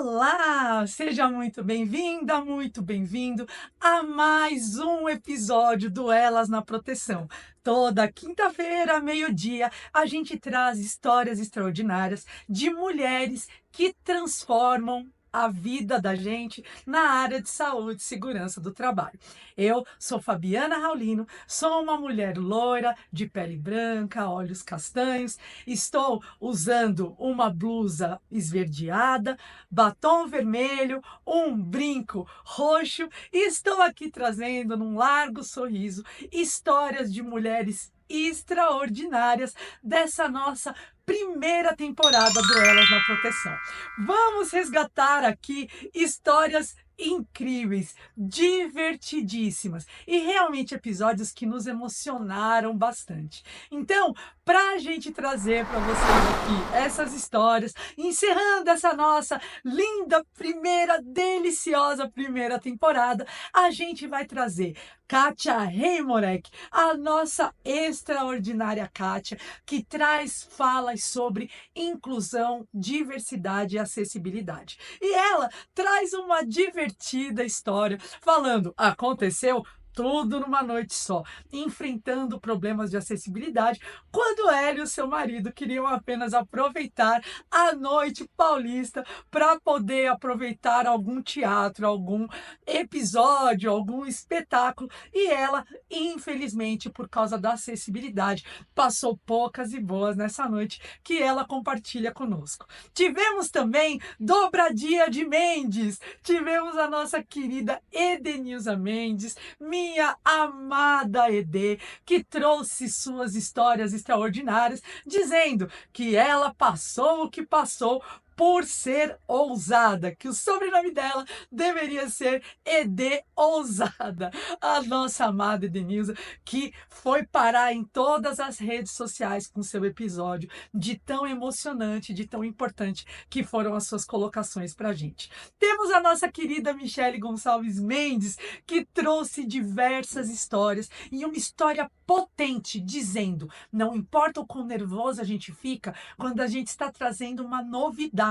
Olá! Seja muito bem-vinda, muito bem-vindo a mais um episódio do Elas na Proteção. Toda quinta-feira, meio-dia, a gente traz histórias extraordinárias de mulheres que transformam a vida da gente na área de saúde e segurança do trabalho. Eu sou Fabiana Raulino, sou uma mulher loira, de pele branca, olhos castanhos, estou usando uma blusa esverdeada, batom vermelho, um brinco roxo e estou aqui trazendo num largo sorriso histórias de mulheres extraordinárias dessa nossa primeira temporada do Elas na Proteção. Vamos resgatar aqui histórias incríveis, divertidíssimas e realmente episódios que nos emocionaram bastante. Então, para a gente trazer para vocês aqui essas histórias, encerrando essa nossa linda primeira, deliciosa primeira temporada, a gente vai trazer Kátia Heimorek, a nossa extraordinária Kátia, que traz falas sobre inclusão, diversidade e acessibilidade. E ela traz uma divertida história falando: aconteceu tudo numa noite só, enfrentando problemas de acessibilidade, quando ela e o seu marido queriam apenas aproveitar a noite paulista para poder aproveitar algum teatro, algum episódio, algum espetáculo, e ela, infelizmente, por causa da acessibilidade, passou poucas e boas nessa noite que ela compartilha conosco. Tivemos também Dobradinha de Mendes, tivemos a nossa querida Edenilza Mendes, minha amada Ede, que trouxe suas histórias extraordinárias, dizendo que ela passou o que passou por ser ousada, que o sobrenome dela deveria ser Ede Ousada. A nossa amada Edenilza, que foi parar em todas as redes sociais com seu episódio, de tão emocionante, de tão importante que foram as suas colocações para a gente. Temos a nossa querida Michele Gonçalves Mendes, que trouxe diversas histórias e uma história potente, dizendo: não importa o quão nervoso a gente fica quando a gente está trazendo uma novidade,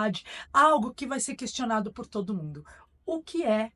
algo que vai ser questionado por todo mundo. O que é.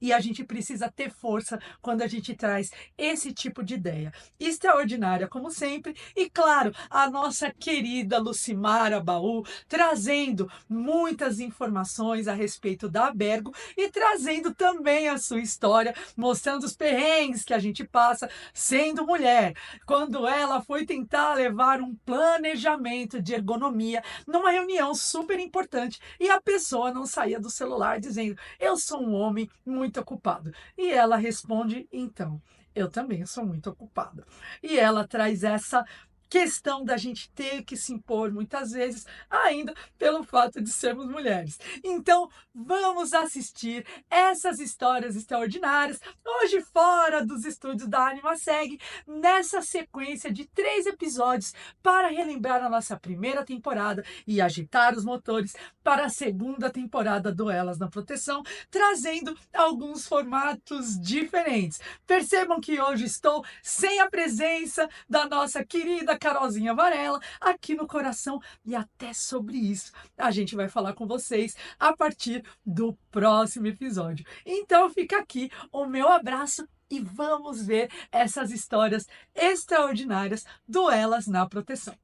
E a gente precisa ter força quando a gente traz esse tipo de ideia. Extraordinária, como sempre. E, claro, a nossa querida Lucimara Baú, trazendo muitas informações a respeito da Abergo e trazendo também a sua história, mostrando os perrengues que a gente passa sendo mulher. Quando ela foi tentar levar um planejamento de ergonomia numa reunião super importante e a pessoa não saía do celular dizendo: eu sou um homem muito ocupado. E ela responde: então, eu também sou muito ocupada. E ela traz essa questão da gente ter que se impor muitas vezes, ainda pelo fato de sermos mulheres. Então, vamos assistir essas histórias extraordinárias, hoje fora dos estúdios da AnimaSeg, nessa sequência de 3 episódios para relembrar a nossa primeira temporada e agitar os motores para a segunda temporada do Elas na Proteção, trazendo alguns formatos diferentes. Percebam que hoje estou sem a presença da nossa querida Carolzinha Varela aqui no coração, e até sobre isso a gente vai falar com vocês a partir do próximo episódio. Então fica aqui o meu abraço e vamos ver essas histórias extraordinárias do Elas na Proteção.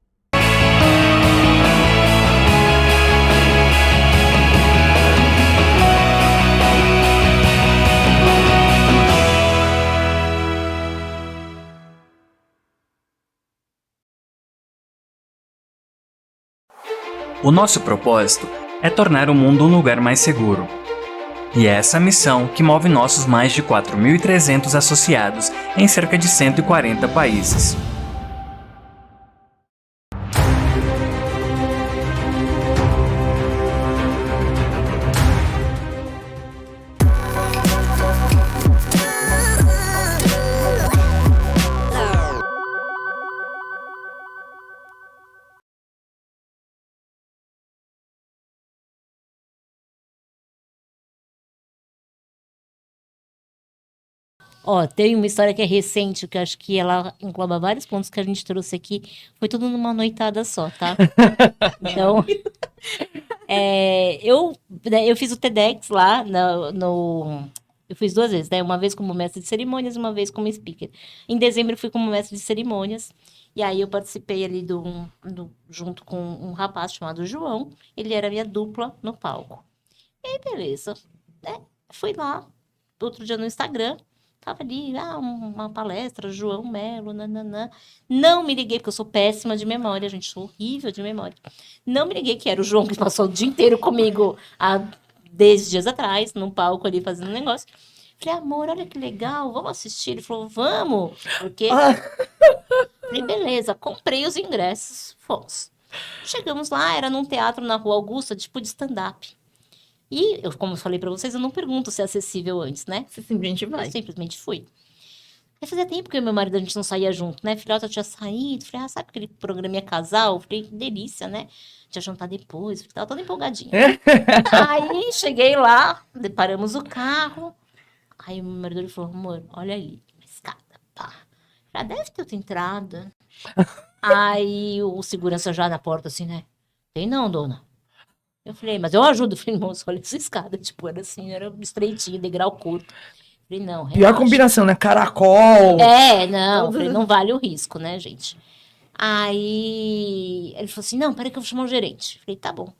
O nosso propósito é tornar o mundo um lugar mais seguro. E é essa missão que move nossos mais de 4.300 associados em cerca de 140 países. Ó, tem uma história que é recente, que eu acho que ela engloba vários pontos que a gente trouxe aqui. Foi tudo numa noitada só, tá? Então, Eu fiz o TEDx lá eu fiz 2 vezes, né? Uma vez como mestre de cerimônias e uma vez como speaker. Em dezembro eu fui como mestre de cerimônias. E aí eu participei ali junto com um rapaz chamado João. Ele era minha dupla no palco. E aí, beleza. Né? Fui lá, outro dia no Instagram. Tava ali, uma palestra, João Melo, nananã. Não me liguei, porque eu sou péssima de memória, gente. Sou horrível de memória. Não me liguei que era o João que passou o dia inteiro comigo há 10 dias atrás, no palco ali, fazendo um negócio. Falei, amor, olha que legal, vamos assistir? Ele falou, vamos. Porque... Falei, beleza, comprei os ingressos, fomos. Chegamos lá, era num teatro na Rua Augusta, tipo de stand-up. E, como eu falei pra vocês, eu não pergunto se é acessível antes, né? Você simplesmente vai. Eu simplesmente fui. Aí fazia tempo que eu e meu marido, a gente não saía junto, né? Filhota tinha saído, falei, sabe aquele programinha casal? Falei, que delícia, né? Tinha jantar depois, falei, tava toda empolgadinha. Aí, cheguei lá, deparamos o carro. Aí, meu marido falou, amor, olha ali, uma escada, pá. Já deve ter outra entrada. Aí, o segurança já na porta, assim, né? Tem não, dona. Eu falei, mas eu ajudo. Eu falei, moço, olha essa escada. Tipo, era assim, era estreitinho, degrau curto. Eu falei, não, relaxa. Pior combinação, né? Caracol. Não. Eu falei, não vale o risco, né, gente? Aí, ele falou assim, não, peraí que eu vou chamar o gerente. Eu falei, tá bom.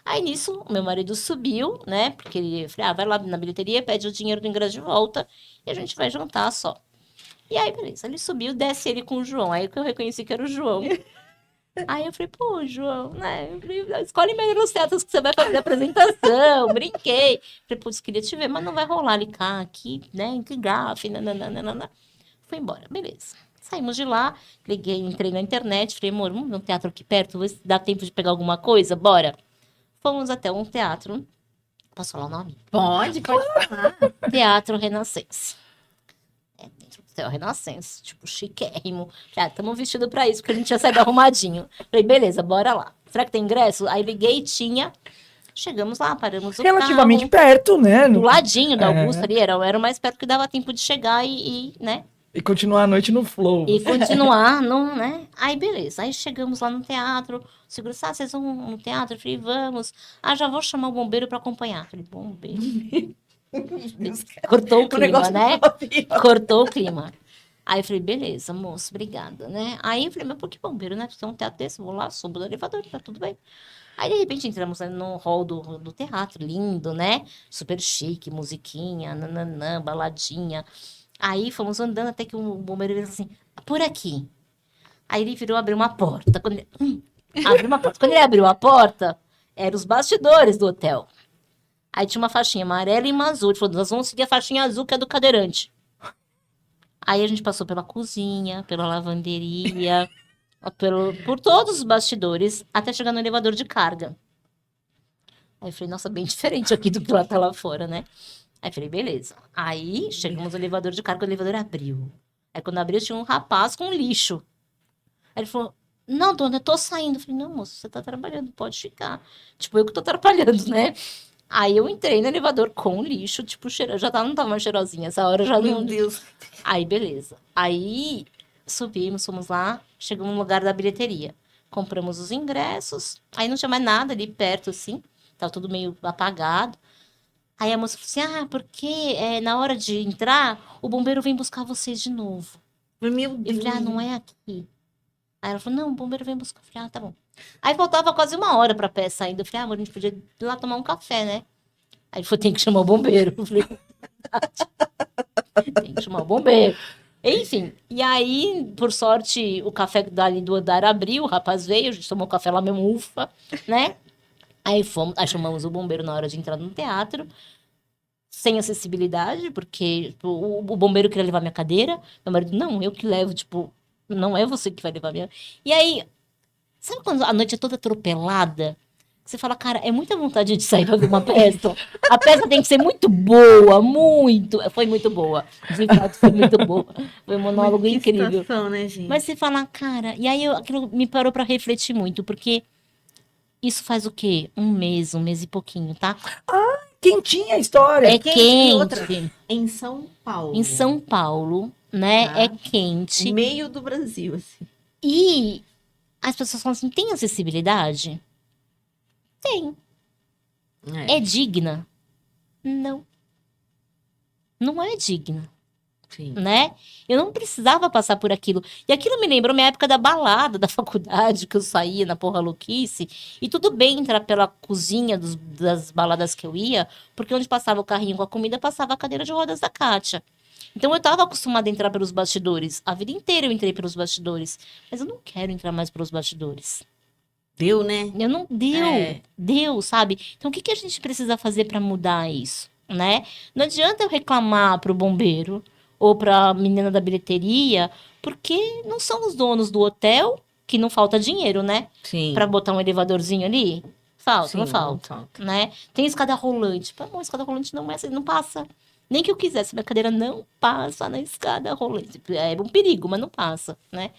Aí, nisso, o meu marido subiu, né? Porque eu falei, vai lá na bilheteria, pede o dinheiro do ingresso de volta e a gente vai jantar só. E aí, beleza, ele subiu, desce ele com o João. Aí que eu reconheci que era o João. Aí eu falei, pô, João, né? Eu falei, escolhe melhor os teatros que você vai fazer a apresentação. Brinquei. Falei, putz, queria te ver, mas não vai rolar ali, cá, aqui, né? Que gafe, nananana. Fui embora, beleza. Saímos de lá, entrei na internet, falei, amor, vamos ver um teatro aqui perto, dá tempo de pegar alguma coisa? Bora. Fomos até um teatro. Posso falar o nome? Pode falar. Teatro Renascença. Dentro do Teatro Renascença, tipo, chiquérrimo. Já estamos vestidos pra isso, porque a gente tinha saído arrumadinho. Falei, beleza, bora lá. Será que tem ingresso? Aí liguei, tinha. Chegamos lá, paramos o Relativamente carro. perto, né? Do ladinho da Augusta ali, era o mais perto que dava tempo de chegar né? E continuar a noite no flow. E continuar, não, né? Aí, beleza. Aí chegamos lá no teatro. O segurança, vocês vão no teatro? Eu falei, vamos. Já vou chamar o bombeiro pra acompanhar. Eu falei, bombeiro. Cortou o clima, né? Cortou o clima. Aí eu falei, beleza, moço, obrigada, né? Aí eu falei, mas por que bombeiro, né? Porque é um teatro desse, vou lá, subo do elevador, tá tudo bem. Aí, de repente, entramos no hall do teatro, lindo, né? Super chique, musiquinha, nananã, baladinha. Aí fomos andando até que o bombeiro disse assim, por aqui. Aí ele virou, abriu uma porta. Abriu uma porta. Quando ele abriu a porta, eram os bastidores do hotel. Aí tinha uma faixinha amarela e uma azul. Ele falou, nós vamos seguir a faixinha azul, que é do cadeirante. Aí a gente passou pela cozinha, pela lavanderia, por todos os bastidores, até chegar no elevador de carga. Aí eu falei, nossa, bem diferente aqui do que lá tá lá fora, né? Aí eu falei, beleza. Aí chegamos no elevador de carga, o elevador abriu. Aí quando abriu, tinha um rapaz com lixo. Aí ele falou, não, dona, eu tô saindo. Eu falei, não, moço, você tá trabalhando, pode ficar. Tipo, eu que tô atrapalhando, né? Aí eu entrei no elevador com lixo, tipo, já não tava mais cheirosinha, essa hora já não... Meu Deus. Aí, beleza. Aí, subimos, fomos lá, chegamos no lugar da bilheteria. Compramos os ingressos, aí não tinha mais nada ali perto, assim, tava tudo meio apagado. Aí a moça falou assim, porque na hora de entrar, o bombeiro vem buscar vocês de novo. Meu Deus. Eu falei, não é aqui. Aí ela falou, não, o bombeiro vem buscar. Eu falei, tá bom. Aí faltava quase 1 hora pra peça ainda. Eu falei, amor, a gente podia ir lá tomar um café, né? Aí ele falou, tem que chamar o bombeiro. Eu falei, tem que chamar o bombeiro. Enfim, e aí, por sorte, o café dali do andar abriu, o rapaz veio, a gente tomou café lá mesmo, ufa, né? Aí chamamos o bombeiro na hora de entrar no teatro, sem acessibilidade, porque o bombeiro queria levar minha cadeira, meu marido, não, eu que levo, tipo, não é você que vai levar minha... E aí, sabe quando a noite é toda atropelada? Você fala, cara, é muita vontade de sair pra ver uma peça. A peça tem que ser muito boa, muito. Foi muito boa. De fato, foi muito boa. Foi um monólogo incrível. Situação, né, gente? Mas você fala, cara... E aí, aquilo me parou pra refletir muito, porque isso faz o quê? 1 mês e pouquinho, tá? Quentinha a história. É Quente. quente. E outra, em São Paulo. Em São Paulo, né? Tá. É quente. Meio do Brasil, assim. E as pessoas falam assim, tem acessibilidade? Tem. É digna? Não. Não é digna. Sim. Né? Eu não precisava passar por aquilo. E aquilo me lembrou minha época da balada, da faculdade, que eu saía na porra louquice. E tudo bem entrar pela cozinha das baladas que eu ia, porque onde passava o carrinho com a comida, passava a cadeira de rodas da Kátia. Então eu tava acostumada a entrar pelos bastidores. A vida inteira eu entrei pelos bastidores. Mas eu não quero entrar mais pelos bastidores. Deu, né? Eu não deu, sabe? Então o que a gente precisa fazer para mudar isso, né? Não adianta eu reclamar pro bombeiro ou pra menina da bilheteria, porque não são os donos do hotel, que não falta dinheiro, né? Sim. Para botar um elevadorzinho ali. Falta, Sim, não falta, né? Tem escada rolante. Pô, não, escada rolante não é, não passa. Nem que eu quisesse, minha cadeira não passa na escada rolante. É um perigo, mas não passa, né?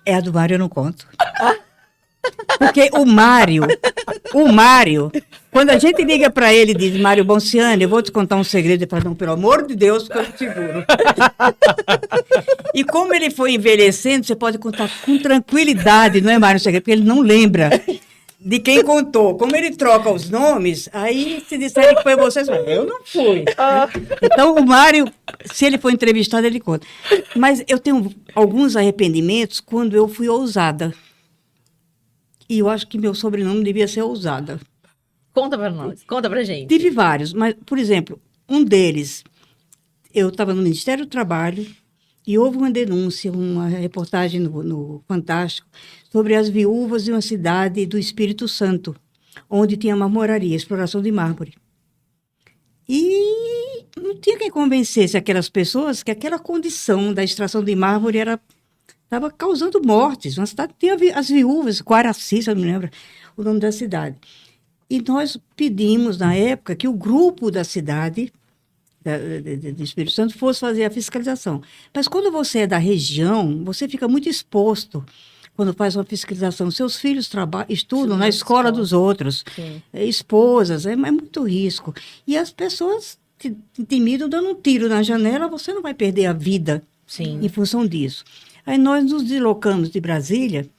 É a do Mário, eu não conto. Porque o Mário, quando a gente liga para ele e diz, Mário Bonciani, eu vou te contar um segredo, ele fala, não, pelo amor de Deus, que eu te seguro. E como ele foi envelhecendo, você pode contar com tranquilidade, não é, Mário, o segredo, porque ele não lembra de quem contou. Como ele troca os nomes, aí se disserem que foi você, você fala, eu não fui. Então, o Mário, se ele for entrevistado, ele conta. Mas eu tenho alguns arrependimentos quando eu fui ousada. E eu acho que meu sobrenome devia ser Ousada. Conta pra nós, conta pra gente. Tive vários, mas, por exemplo, um deles, eu estava no Ministério do Trabalho e houve uma denúncia, uma reportagem no Fantástico, sobre as viúvas de uma cidade do Espírito Santo, onde tinha marmoraria, exploração de mármore. E não tinha quem convencesse aquelas pessoas que aquela condição da extração de mármore estava causando mortes. Uma cidade tinha as viúvas, Guaraci, se eu não me lembro o nome da cidade. E nós pedimos, na época, que o grupo da cidade, do Espírito Santo, fosse fazer a fiscalização. Mas quando você é da região, você fica muito exposto quando faz uma fiscalização. Seus filhos estudam na escola dos outros, esposas, é muito risco. E as pessoas te intimidam dando um tiro na janela, você não vai perder a vida em função disso. Aí nós nos deslocamos de Brasília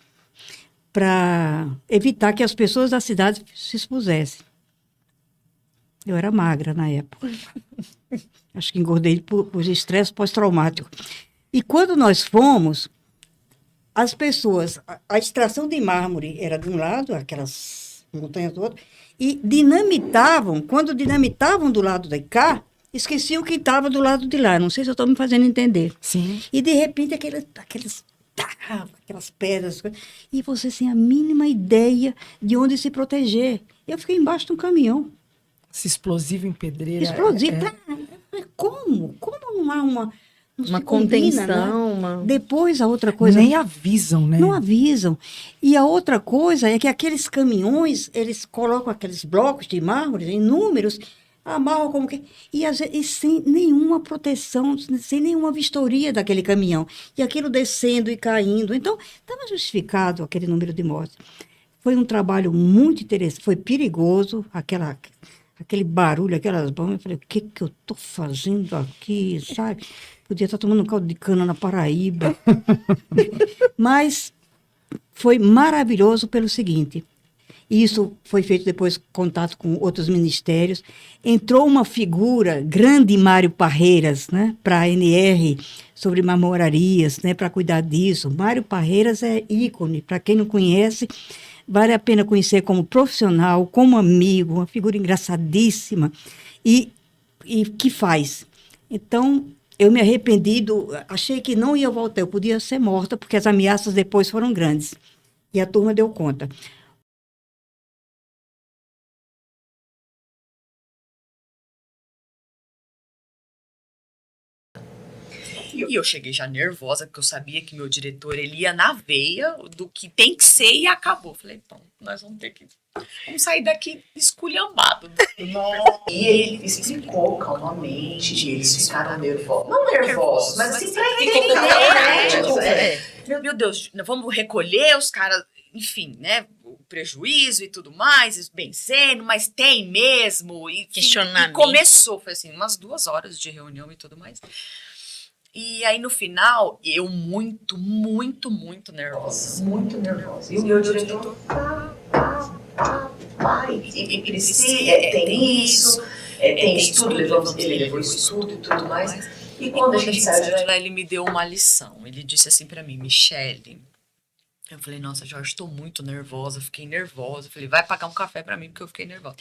para evitar que as pessoas da cidade se expusessem. Eu era magra na época. Acho que engordei por estresse pós-traumático. E quando nós fomos, as pessoas, a extração de mármore era de um lado, aquelas montanhas do outro, e dinamitavam, quando dinamitavam do lado de cá, esqueciam que estava do lado de lá. Não sei se eu estou me fazendo entender. Sim. E, de repente, aquelas pedras, e você sem a mínima ideia de onde se proteger. Eu fiquei embaixo de um caminhão. Esse explosivo em pedreira. Explosivo. Como? Como não há uma contenção, né? Depois, a outra coisa... Nem avisam, né? Não avisam. E a outra coisa é que aqueles caminhões, eles colocam aqueles blocos de mármore, inúmeros, amarram como que... E sem nenhuma proteção, sem nenhuma vistoria daquele caminhão. E aquilo descendo e caindo. Então, estava justificado aquele número de mortes. Foi um trabalho muito interessante, foi perigoso, aquele barulho, aquelas bombas. Eu falei, o que eu estou fazendo aqui, sabe? Podia estar tomando um caldo de cana na Paraíba. Mas foi maravilhoso pelo seguinte... Isso foi feito depois contato com outros ministérios. Entrou uma figura grande, Mário Parreiras, né, para a ANR, sobre marmorarias, né, para cuidar disso. Mário Parreiras é ícone. Para quem não conhece, vale a pena conhecer como profissional, como amigo, uma figura engraçadíssima e que faz. Então, eu me arrependi, achei que não ia voltar, eu podia ser morta, porque as ameaças depois foram grandes. E a turma deu conta. E eu cheguei já nervosa, porque eu sabia que meu diretor, ele ia na veia do que tem que ser e acabou. Falei, então, nós vamos ter que... Vamos sair daqui esculhambado. E ele explicou calmamente, eles ficaram nervosos. Não nervosos, mas assim, pra entender. Meu Deus, vamos recolher os caras, enfim, né? O prejuízo e tudo mais, benzendo, mas tem mesmo. E questionamento. E começou, foi assim, umas 2 horas de reunião e tudo mais. E aí, no final, eu muito, muito, muito nervosa. Muito nervosa. E o meu diretor, e precisa, tem isso, tem estudo, ele levou estudo e tudo mais. E quando a gente saiu de lá, ele me deu uma lição. Ele disse assim pra mim, Michele. Eu falei, nossa, Jorge, estou muito nervosa, fiquei nervosa. Eu falei, vai pagar um café pra mim, porque eu fiquei nervosa.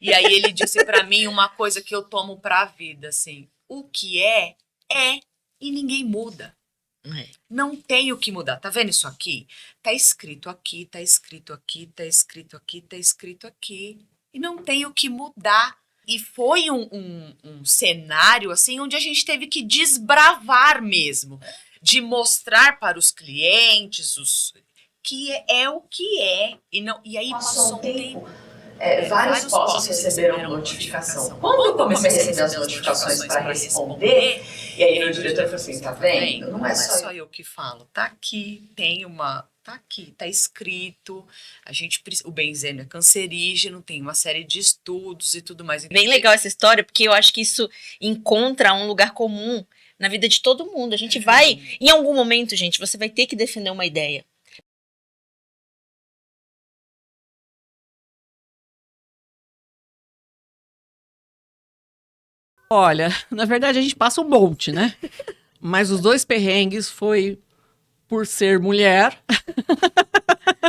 E aí ele disse pra mim uma coisa que eu tomo pra vida, assim, o que é, e ninguém muda. Não tem o que mudar. Tá vendo isso aqui? Tá escrito aqui, tá escrito aqui, tá escrito aqui, tá escrito aqui. E não tem o que mudar. E foi um cenário, assim, onde a gente teve que desbravar mesmo. De mostrar para os clientes que é o que é. E aí passou um tempo. Vários postos receberam notificação. Quando eu comecei a receber as notificações para responder, e aí o diretor falou assim, tá vendo? Não é só eu que falo. Tá aqui, tá aqui, tá escrito. O benzeno é cancerígeno, tem uma série de estudos e tudo mais. Bem legal essa história, porque eu acho que isso encontra um lugar comum na vida de todo mundo. A gente vai, em algum momento, gente, você vai ter que defender uma ideia. Olha, na verdade a gente passa um monte, né? Mas os 2 perrengues foi por ser mulher,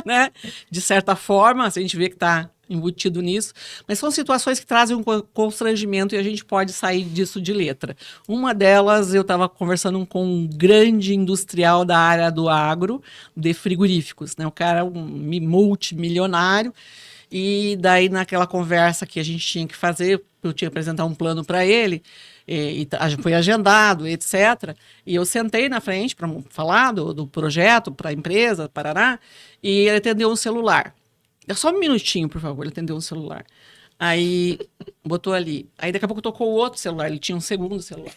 né? De certa forma, a gente vê que tá embutido nisso, mas são situações que trazem um constrangimento e a gente pode sair disso de letra. Uma delas, eu estava conversando com um grande industrial da área do agro, de frigoríficos, né? O cara é um multimilionário. E daí, naquela conversa que a gente tinha que fazer, eu tinha que apresentar um plano para ele, foi agendado, etc. E eu sentei na frente para falar do projeto para a empresa, parará, e ele atendeu um celular. Só um minutinho, por favor, ele atendeu um celular. Aí, botou ali. Aí, daqui a pouco, tocou o outro celular, ele tinha um segundo celular.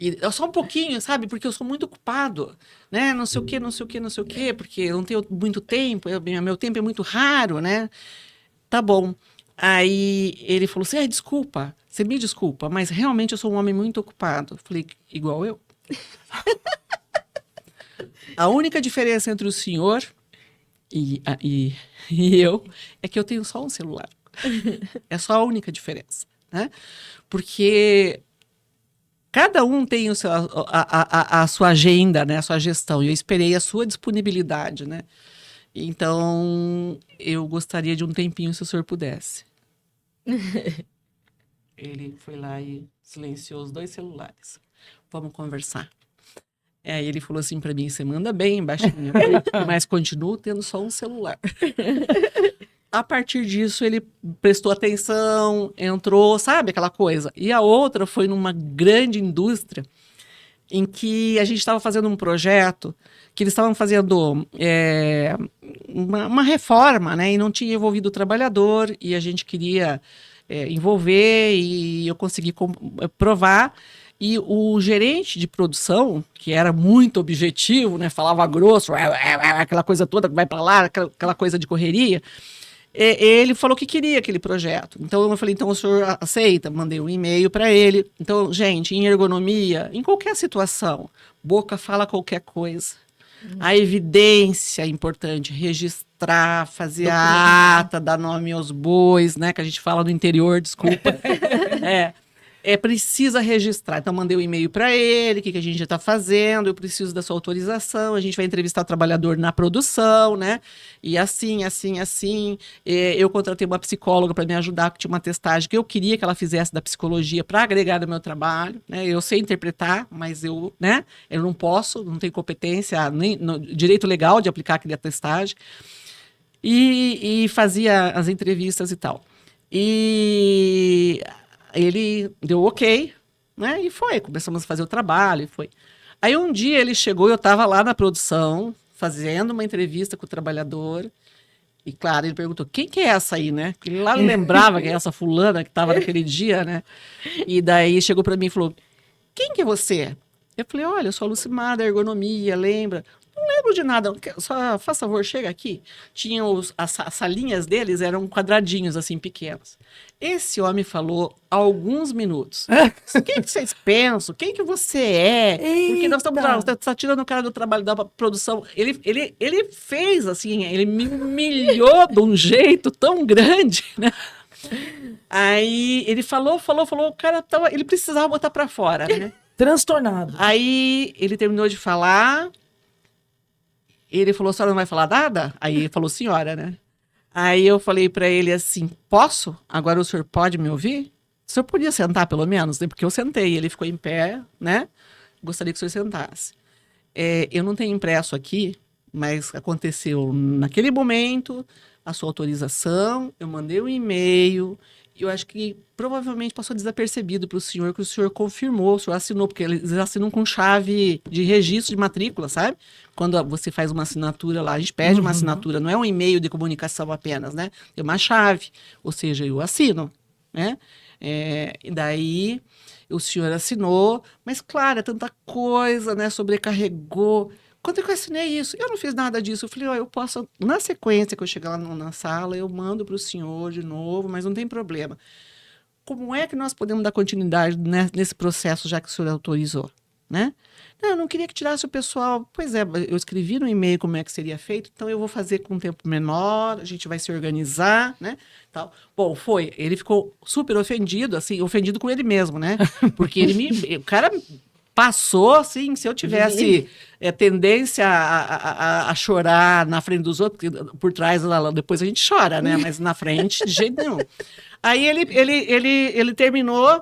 E só um pouquinho, sabe? Porque eu sou muito ocupado, né? Não sei o quê, porque eu não tenho muito tempo, meu tempo é muito raro, né? Tá bom. Aí ele falou assim, desculpa, você me desculpa, mas realmente eu sou um homem muito ocupado. Eu falei, igual eu? A única diferença entre o senhor e eu é que eu tenho só um celular. É só a única diferença, né? Porque cada um tem a sua agenda, né? A sua gestão. E eu esperei a sua disponibilidade, né? Então, eu gostaria de um tempinho, se o senhor pudesse. Ele foi lá e silenciou os 2 celulares. Vamos conversar. Aí ele falou assim para mim, você manda bem, baixinho, mas continuo tendo só um celular. A partir disso, ele prestou atenção, entrou, sabe, aquela coisa. E a outra foi numa grande indústria em que a gente estava fazendo um projeto que eles estavam fazendo uma reforma, né? E não tinha envolvido o trabalhador, e a gente queria envolver, e eu consegui provar. E o gerente de produção, que era muito objetivo, né? Falava grosso, aquela coisa toda, vai para lá, aquela coisa de correria, ele falou que queria aquele projeto. Então eu falei, então o senhor aceita? Mandei um e-mail para ele. Então, gente, em ergonomia, em qualquer situação, boca fala qualquer coisa. A evidência é importante, registrar, fazer a ata, dar nome aos bois, né? Que a gente fala no interior, desculpa. Precisa registrar. Então, mandei um e-mail para ele, o que a gente já está fazendo, eu preciso da sua autorização, a gente vai entrevistar o trabalhador na produção, né? E assim. Eu contratei uma psicóloga para me ajudar, que tinha uma testagem que eu queria que ela fizesse da psicologia para agregar no meu trabalho, né? Eu sei interpretar, mas eu não posso, não tenho competência, nem no direito legal de aplicar aquela testagem. E fazia as entrevistas e tal. E ele deu ok, né? E começamos a fazer o trabalho, e foi. Aí um dia ele chegou, eu estava lá na produção, fazendo uma entrevista com o trabalhador, e claro, ele perguntou, quem que é essa aí, né? Porque ele lá não lembrava que é essa fulana que estava naquele dia, né? E daí chegou para mim e falou, quem que é você? Eu falei, olha, eu sou a Lucimar da ergonomia, lembra? Não lembro de nada, só faz favor, chega aqui. Tinha as salinhas deles, eram quadradinhos, assim, pequenos. Esse homem falou alguns minutos. Quem que vocês pensam? Quem que você é? Porque nós estamos tá tirando o cara do trabalho da produção. Ele fez, assim, ele me humilhou de um jeito tão grande, né? Aí ele falou, o cara ele precisava botar pra fora, né? Transtornado. Aí ele terminou de falar, ele falou, a senhora não vai falar nada? Aí ele falou, senhora, né? Aí eu falei pra ele assim, posso? Agora o senhor pode me ouvir? O senhor podia sentar pelo menos, né? Porque eu sentei, ele ficou em pé, né? Gostaria que o senhor sentasse. Eu não tenho impresso aqui, mas aconteceu naquele momento, a sua autorização, eu mandei um e-mail, e eu acho que provavelmente passou desapercebido para o senhor, que o senhor confirmou, o senhor assinou, porque eles assinam com chave de registro de matrícula, sabe? Quando você faz uma assinatura lá, a gente pede uma assinatura, não é um e-mail de comunicação apenas, né? Tem uma chave, ou seja, eu assino, né? E daí o senhor assinou, mas claro, é tanta coisa, né? Sobrecarregou. Quando eu assinei isso, eu não fiz nada disso. Eu falei, eu posso, na sequência que eu chegar lá na sala, eu mando para o senhor de novo, mas não tem problema. Como é que nós podemos dar continuidade nesse processo, já que o senhor autorizou, né? Não, eu não queria que tirasse o pessoal. Pois é, eu escrevi no e-mail como é que seria feito, então eu vou fazer com um tempo menor, a gente vai se organizar, né? Tal. Bom, ele ficou super ofendido, assim, ofendido com ele mesmo, né? Porque o cara passou, assim, se eu tivesse tendência a chorar na frente dos outros, porque por trás, depois a gente chora, né? Mas na frente, de jeito nenhum. Aí ele terminou,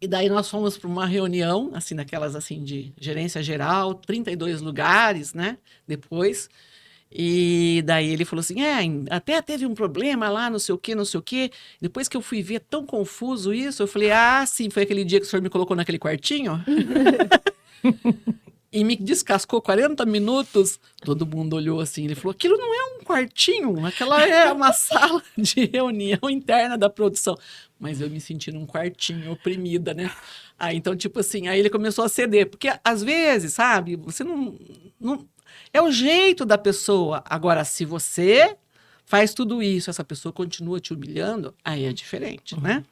e daí nós fomos para uma reunião, assim, daquelas, assim, de gerência geral, 32 lugares, né? Depois. E daí ele falou assim, até teve um problema lá, não sei o quê. Depois que eu fui ver tão confuso isso, eu falei, sim, foi aquele dia que o senhor me colocou naquele quartinho? E me descascou 40 minutos. Todo mundo olhou assim, ele falou, aquilo não é um quartinho, aquela é uma sala de reunião interna da produção. Mas eu me senti num quartinho, oprimida, né? Então, tipo assim, aí ele começou a ceder. Porque, às vezes, sabe, você não é o jeito da pessoa. Agora, se você faz tudo isso, essa pessoa continua te humilhando, aí é diferente, né?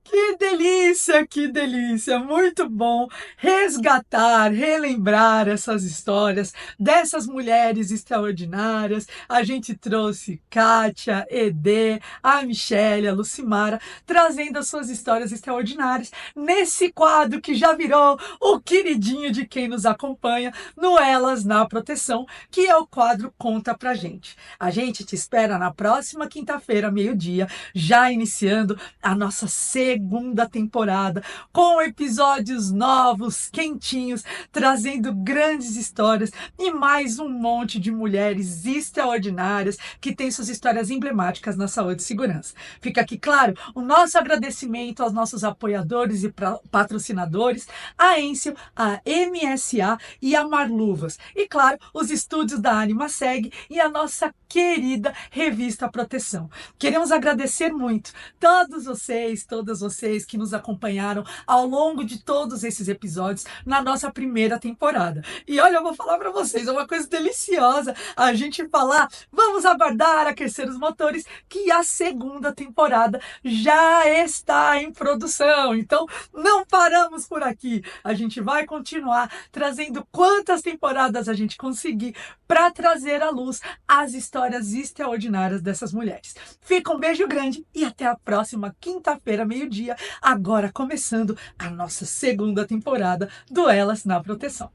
Que delícia, muito bom resgatar, relembrar essas histórias dessas mulheres extraordinárias. A gente trouxe Kátia, Edê, a Michelle, a Lucimara, trazendo as suas histórias extraordinárias nesse quadro que já virou o queridinho de quem nos acompanha no Elas na Proteção, que é o quadro Conta Pra Gente. A gente te espera na próxima quinta-feira, meio-dia, já iniciando a nossa segunda temporada, com episódios novos, quentinhos, trazendo grandes histórias e mais um monte de mulheres extraordinárias que têm suas histórias emblemáticas na saúde e segurança. Fica aqui, claro, o nosso agradecimento aos nossos apoiadores e patrocinadores, a Ensio, a MSA e a Marluvas. E, claro, os estúdios da AnimaSeg e a nossa querida revista Proteção. Queremos agradecer muito todas vocês que nos acompanharam ao longo de todos esses episódios na nossa primeira temporada. E olha, eu vou falar para vocês, é uma coisa deliciosa a gente falar, vamos aguardar aquecer os motores, que a segunda temporada já está em produção. Então, não paramos por aqui. A gente vai continuar trazendo quantas temporadas a gente conseguir para trazer à luz as histórias extraordinárias dessas mulheres. Fica um beijo grande e até a próxima quinta-feira, meio-dia, agora começando a nossa segunda temporada do Elas na Proteção.